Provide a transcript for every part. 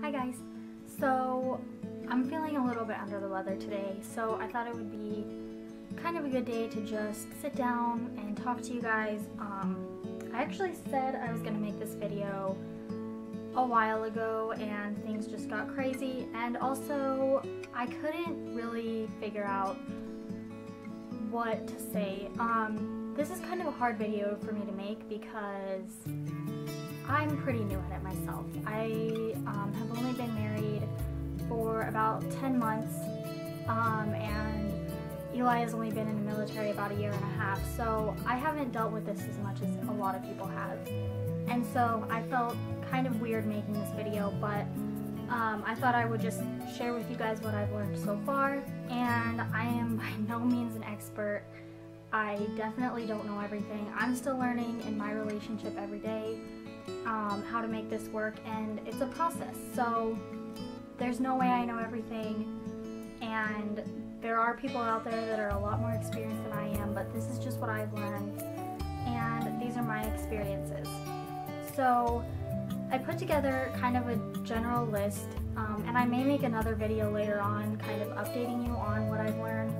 Hi guys. So I'm feeling a little bit under the weather today, so I thought it would be kind of a good day to just sit down and talk to you guys. I actually said I was going to make this video a while ago and things just got crazy, and also I couldn't really figure out what to say. This is kind of a hard video for me to make because I'm pretty new at it myself. I have only been married for about 10 months, and Eli has only been in the military about a year and a half, so I haven't dealt with this as much as a lot of people have. And so I felt kind of weird making this video, but I thought I would just share with you guys what I've learned so far, and I am by no means an expert. I definitely don't know everything. I'm still learning in my relationship every day how to make this work, and it's a process, so there's no way I know everything, and there are people out there that are a lot more experienced than I am, but this is just what I've learned, and these are my experiences. So I put together kind of a general list, and I may make another video later on kind of updating you on what I've learned,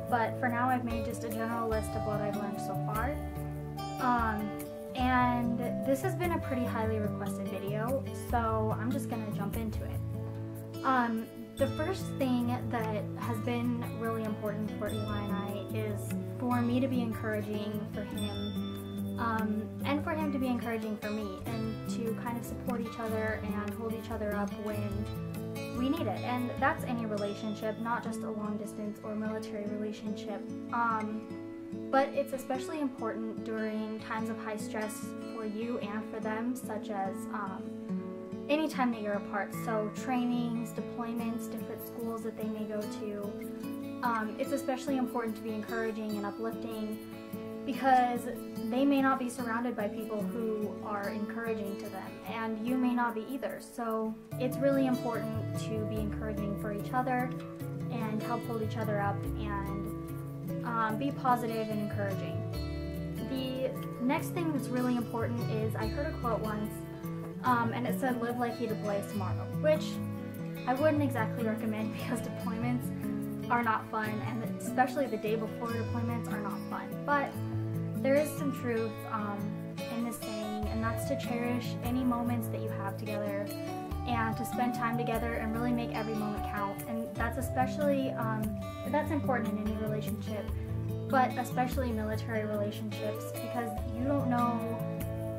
but for now I've made just a general list of what I've learned so far. And this has been a pretty highly requested video, so I'm just gonna jump into it. The first thing that has been really important for Eli and I is for me to be encouraging for him, and for him to be encouraging for me, and to kind of support each other and hold each other up when we need it. And that's any relationship, not just a long distance or military relationship. But it's especially important during times of high stress for you and for them, such as any time that you're apart. So trainings, deployments, different schools that they may go to. It's especially important to be encouraging and uplifting because they may not be surrounded by people who are encouraging to them, and you may not be either. So it's really important to be encouraging for each other and help hold each other up and be positive and encouraging. The next thing that's really important is, I heard a quote once, and it said, "Live like you deploy tomorrow," which I wouldn't exactly recommend because deployments are not fun, and especially the day before deployments are not fun. But there is some truth in this saying, and that's to cherish any moments that you have together and to spend time together and really make every moment count. And that's especially, that's important in any relationship, but especially military relationships, because you don't know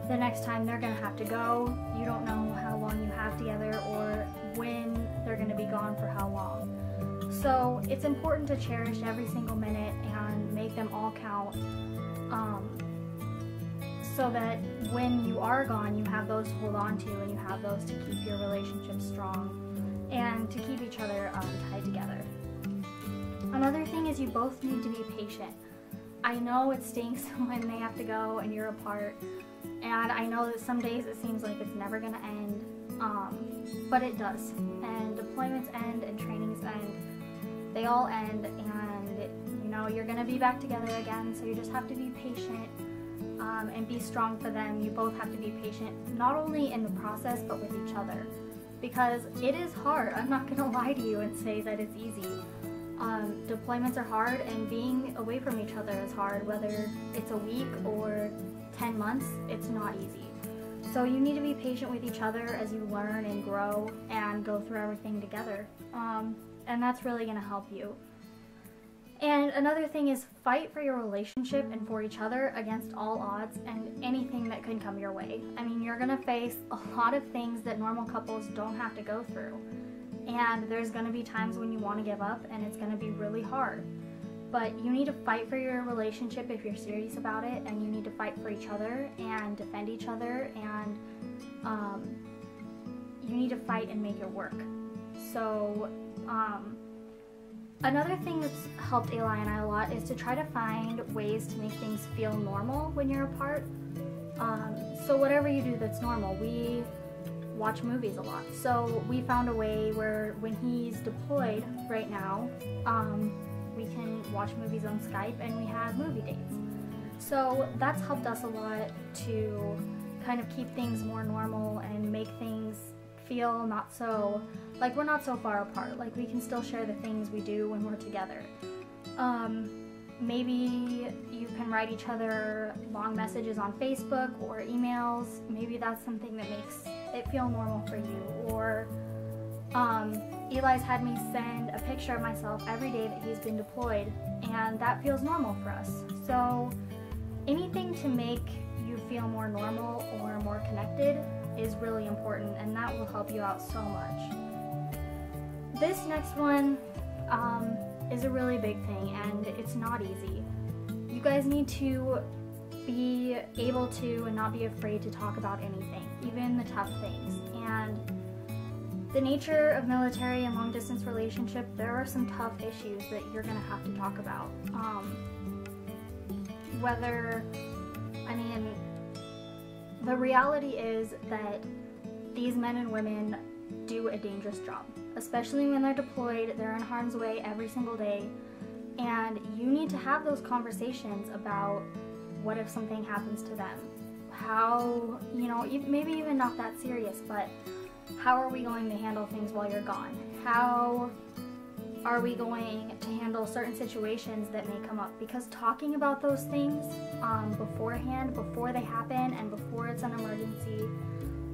the next time they're going to have to go. You don't know how long you have together or when they're going to be gone for how long. So it's important to cherish every single minute and make them all count, so that when you are gone, you have those to hold on to, and you have those to keep your relationship strong and to keep each other tied together. Another thing is you both need to be patient. I know it stinks when they have to go and you're apart, and I know that some days it seems like it's never going to end, but it does. And deployments end and trainings end. They all end, and you know you're going to be back together again, so you just have to be patient and be strong for them. You both have to be patient, not only in the process but with each other, because it is hard. I'm not going to lie to you and say that it's easy. Deployments are hard, and being away from each other is hard, whether it's a week or 10 months, it's not easy. So you need to be patient with each other as you learn and grow and go through everything together, and that's really going to help you. And another thing is fight for your relationship and for each other against all odds and anything that could come your way. I mean, you're going to face a lot of things that normal couples don't have to go through. And there's going to be times when you want to give up, and it's going to be really hard. But you need to fight for your relationship if you're serious about it, and you need to fight for each other and defend each other, and you need to fight and make it work. So another thing that's helped Eli and I a lot is to try to find ways to make things feel normal when you're apart. So whatever you do that's normal, we watch movies a lot. So we found a way where when he's deployed right now, we can watch movies on Skype, and we have movie dates. So that's helped us a lot to kind of keep things more normal and make things feel not so, like we're not so far apart. Like we can still share the things we do when we're together. Maybe you can write each other long messages on Facebook or emails. Maybe that's something that makes it feel normal for you. Or Eli's had me send a picture of myself every day that he's been deployed, and that feels normal for us. So anything to make you feel more normal or more connected is really important, and that will help you out so much. This next one is a really big thing, and it's not easy. You guys need to be able to and not be afraid to talk about anything, even the tough things. And the nature of military and long distance relationship, there are some tough issues that you're gonna have to talk about. The reality is that these men and women do a dangerous job, especially when they're deployed. They're in harm's way every single day, and you need to have those conversations about what if something happens to them. How, maybe even not that serious, but how are we going to handle things while you're gone? How are we going to handle certain situations that may come up? Because talking about those things beforehand, before they happen and before it's an emergency,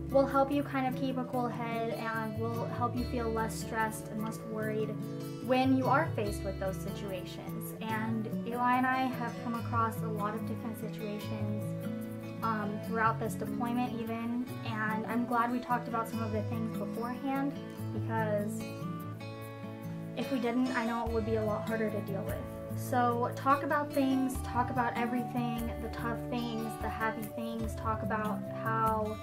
will help you kind of keep a cool head and will help you feel less stressed and less worried when you are faced with those situations. And Eli and I have come across a lot of different situations throughout this deployment even, and I'm glad we talked about some of the things beforehand, because if we didn't, I know it would be a lot harder to deal with. So talk about things, talk about everything, the tough things, the happy things, talk about how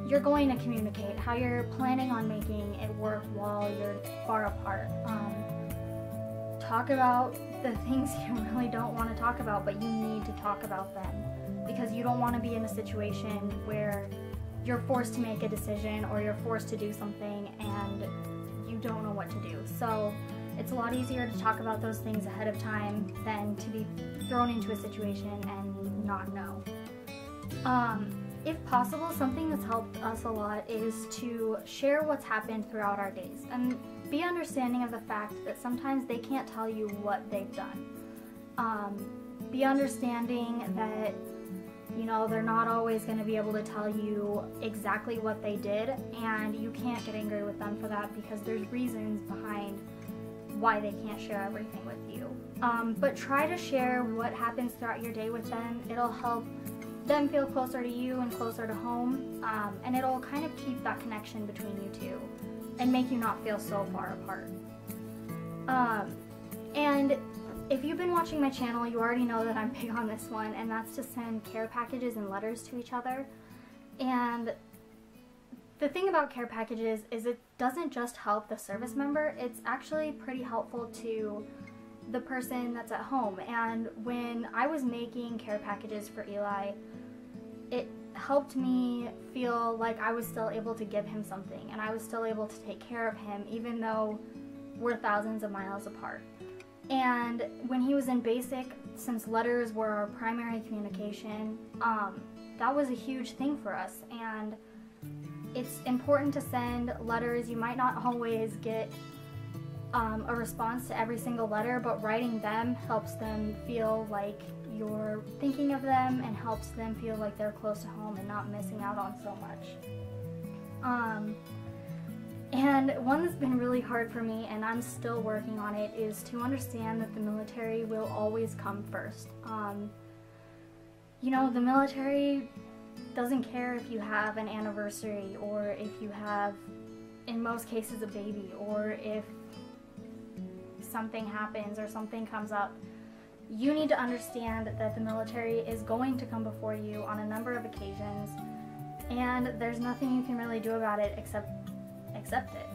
you're going to communicate, how you're planning on making it work while you're far apart. Talk about the things you really don't want to talk about, but you need to talk about them, because you don't want to be in a situation where you're forced to make a decision or you're forced to do something and you don't know what to do. So it's a lot easier to talk about those things ahead of time than to be thrown into a situation and not know. If possible, something that's helped us a lot is to share what's happened throughout our days and be understanding of the fact that sometimes they can't tell you what they've done. Be understanding that they're not always going to be able to tell you exactly what they did, and you can't get angry with them for that, because there's reasons behind why they can't share everything with you. But try to share what happens throughout your day with them. It'll help them feel closer to you and closer to home, and it'll kind of keep that connection between you two and make you not feel so far apart. And if you've been watching my channel, you already know that I'm big on this one, and that's to send care packages and letters to each other. And the thing about care packages is it doesn't just help the service member, it's actually pretty helpful to the person that's at home. And when I was making care packages for Eli, it helped me feel like I was still able to give him something, and I was still able to take care of him even though we're thousands of miles apart. And when he was in basic, since letters were our primary communication, that was a huge thing for us. And it's important to send letters. You might not always get a response to every single letter, but writing them helps them feel like you're thinking of them and helps them feel like they're close to home and not missing out on so much. And one that's been really hard for me, and I'm still working on it, is to understand that the military will always come first. The military doesn't care if you have an anniversary, or if you have, in most cases, a baby, or if something happens or something comes up. You need to understand that the military is going to come before you on a number of occasions, and there's nothing you can really do about it except accept it.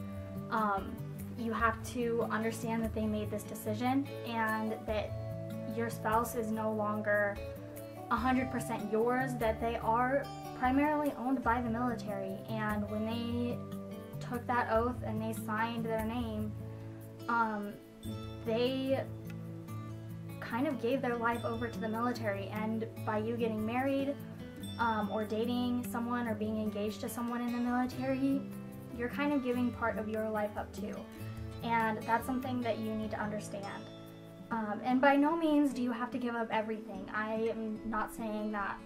You have to understand that they made this decision, and that your spouse is no longer 100% yours, that they are primarily owned by the military. And when they took that oath and they signed their name, they kind of gave their life over to the military. And by you getting married or dating someone or being engaged to someone in the military, you're kind of giving part of your life up too. And that's something that you need to understand. And by no means do you have to give up everything. I am not saying that.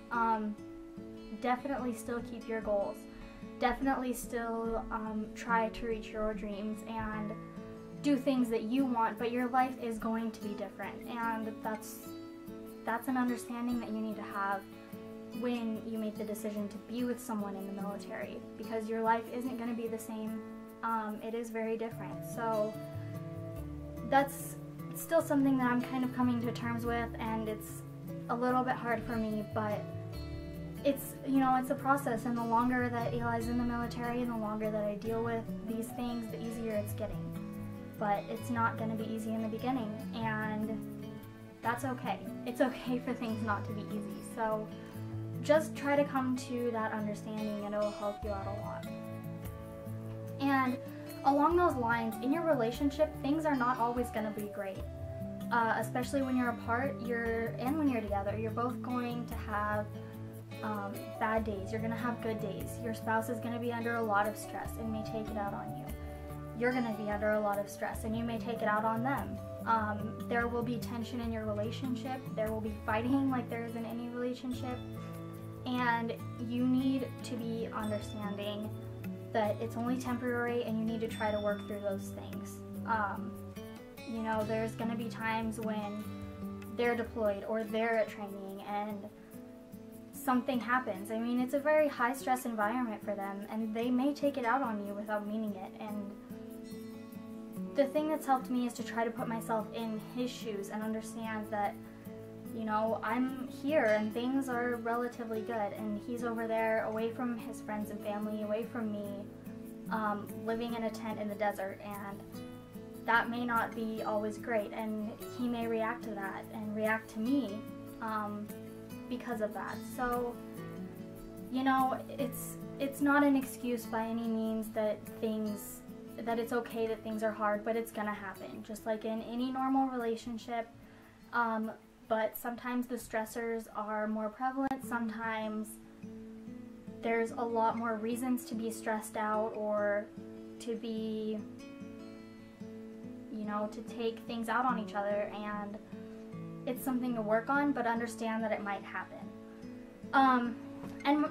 Definitely still keep your goals. Definitely still try to reach your dreams and do things that you want, but your life is going to be different. And that's an understanding that you need to have when you make the decision to be with someone in the military, because your life isn't going to be the same. It is very different. So that's still something that I'm kind of coming to terms with, and it's a little bit hard for me, but it's, you know, it's a process, and the longer that Eli's in the military and the longer that I deal with these things, the easier it's getting. But it's not going to be easy in the beginning, and that's okay. It's okay for things not to be easy. So just try to come to that understanding, and it'll help you out a lot. And along those lines, in your relationship, things are not always going to be great. Especially when you're apart, and when you're together, you're both going to have bad days. You're going to have good days. Your spouse is going to be under a lot of stress and may take it out on you. You're going to be under a lot of stress and you may take it out on them. There will be tension in your relationship. There will be fighting like there is in any relationship. And you need to be understanding that it's only temporary, and you need to try to work through those things. You know, there's going to be times when they're deployed or they're at training and something happens. I mean, it's a very high stress environment for them, and they may take it out on you without meaning it. And the thing that's helped me is to try to put myself in his shoes and understand that, you know, I'm here and things are relatively good, and he's over there away from his friends and family, away from me, living in a tent in the desert, and that may not be always great, and he may react to that and react to me because of that. So, you know, it's not an excuse by any means that it's okay that things are hard, but it's gonna happen, just like in any normal relationship. But sometimes the stressors are more prevalent. Sometimes there's a lot more reasons to be stressed out, or to be, you know, to take things out on each other, and it's something to work on, but understand that it might happen. And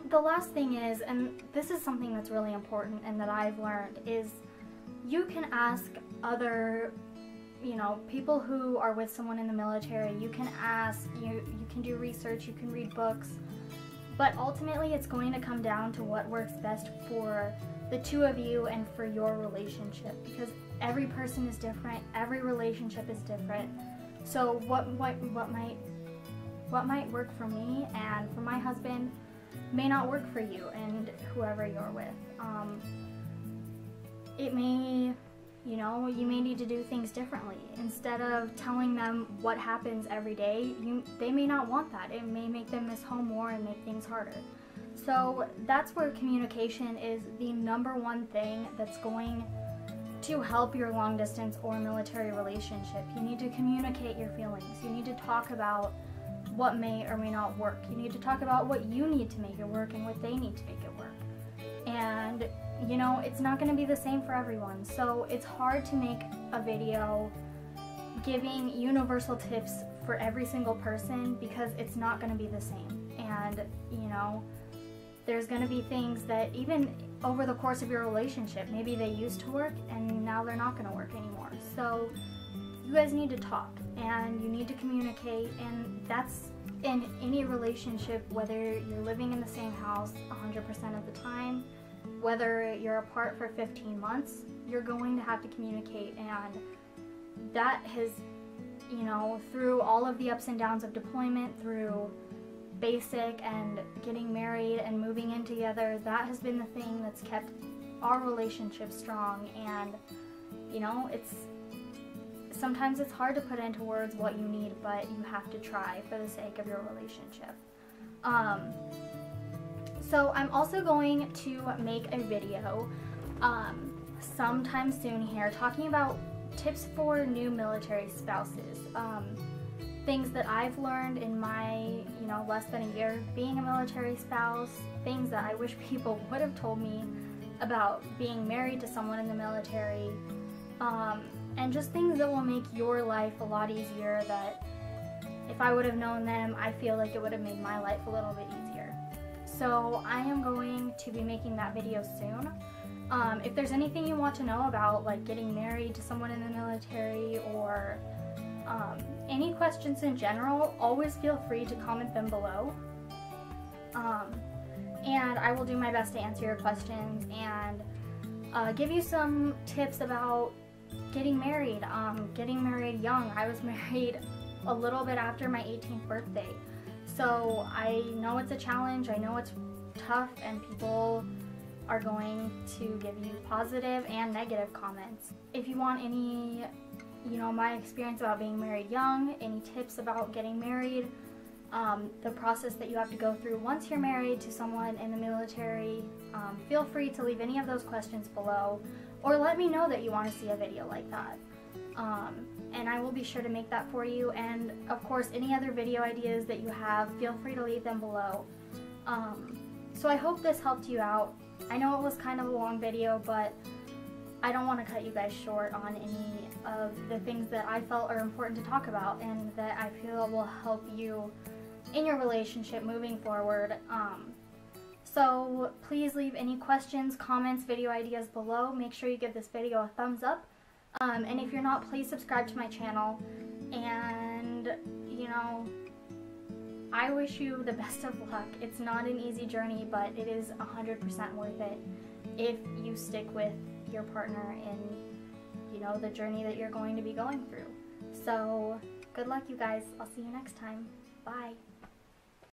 the last thing is, and this is something that's really important and that I've learned, is you can ask other, you know, people who are with someone in the military. You can ask, you can do research, you can read books, but ultimately it's going to come down to what works best for the two of you and for your relationship, because every person is different, every relationship is different. So what might work for me and for my husband may not work for you and whoever you're with. It may, you know, you may need to do things differently. Instead of telling them what happens every day, they may not want that. It may make them miss home more and make things harder. So that's where communication is the #1 thing that's going to help your long distance or military relationship. You need to communicate your feelings. You need to talk about what may or may not work. You need to talk about what you need to make it work and what they need to make it work. And, you know, it's not going to be the same for everyone. So it's hard to make a video giving universal tips for every single person, because it's not going to be the same. And, you know, there's going to be things that even over the course of your relationship, maybe they used to work and now they're not going to work anymore. So you guys need to talk and you need to communicate, and that's in any relationship, whether you're living in the same house 100% of the time, whether you're apart for 15 months, you're going to have to communicate. And that has, you know, through all of the ups and downs of deployment, through basic and getting married and moving in together, that has been the thing that's kept our relationship strong. And, you know, sometimes it's hard to put into words what you need, but you have to try for the sake of your relationship. So I'm also going to make a video sometime soon here talking about tips for new military spouses. Things that I've learned in my, you know, less than a year being a military spouse, things that I wish people would have told me about being married to someone in the military, and just things that will make your life a lot easier that if I would have known them, I feel like it would have made my life a little bit easier. So I am going to be making that video soon. If there's anything you want to know about like getting married to someone in the military, or any questions in general, always feel free to comment them below. And I will do my best to answer your questions and give you some tips about getting married young. I was married a little bit after my 18th birthday, so I know it's a challenge, I know it's tough, and people are going to give you positive and negative comments. If you want any, my experience about being married young, any tips about getting married, the process that you have to go through once you're married to someone in the military, feel free to leave any of those questions below, or let me know that you want to see a video like that. And I will be sure to make that for you, and of course any other video ideas that you have, feel free to leave them below. So I hope this helped you out. I know it was kind of a long video, but I don't want to cut you guys short on any of the things that I felt are important to talk about and that I feel will help you in your relationship moving forward. So please leave any questions, comments, video ideas below. Make sure you give this video a thumbs up. And if you're not, please subscribe to my channel. And, I wish you the best of luck. It's not an easy journey, but it is 100% worth it if you stick with your partner in, the journey that you're going to be going through. So, good luck, you guys. I'll see you next time. Bye.